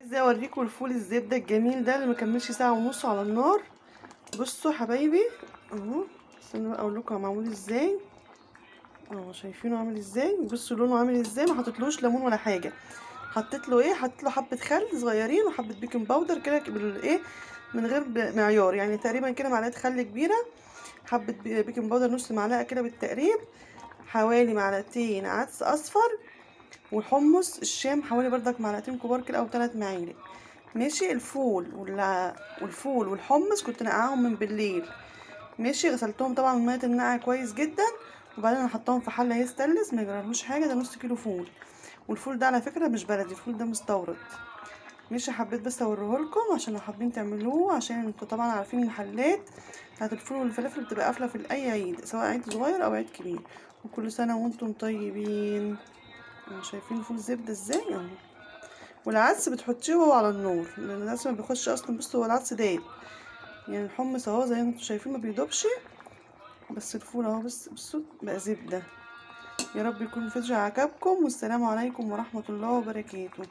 ازاي اوريكم الفول الزبده الجميل ده اللي مكملش ساعه ونص على النار. بصوا حبايبي اهو، استنوا بقى اقول لكم معمول ازاي. اهو شايفينه عامل ازاي، بصوا لونه عامل ازاي، ما حطيتلوش ليمون ولا حاجه. حطيت له ايه، حطيت له حبه خل صغيرين وحبه بيكنج باودر كده بالايه، من غير معيار يعني، تقريبا كده معلقه خل كبيره، حبه بيكنج باودر نص معلقه كده بالتقريب، حوالي معلقتين عدس اصفر، والحمص الشام حوالي بردك معلقتين كبار كده او 3 معالق. ماشي. والفول والحمص كنت نقعهم من بالليل. ماشي. غسلتهم طبعا من ميه النقع كويس جدا، وبعدين انا حطاهم في حله يستانلس ما يجرالهوش حاجه. ده نص كيلو فول، والفول ده على فكره مش بلدي، الفول ده مستورد. ماشي. حبيت بس اوريهولكم عشان لو حابين تعملوه، عشان انتوا طبعا عارفين المحلات بتاعت الفول والفلافل بتبقى قافله في اي عيد، سواء عيد صغير او عيد كبير. وكل سنه وانتم طيبين. شايفين فول زبده ازاي اهو. والعدس بتحطيه وهو على النار، لان العدس ما بيخش اصلا. بصوا هو العدس دايب يعني، الحمص اهو زي ما انتم شايفين ما بيدوبش، بس الفول اهو بس بصوا بقى زبده. يا رب يكون الفيديو عجبكم، والسلام عليكم ورحمه الله وبركاته.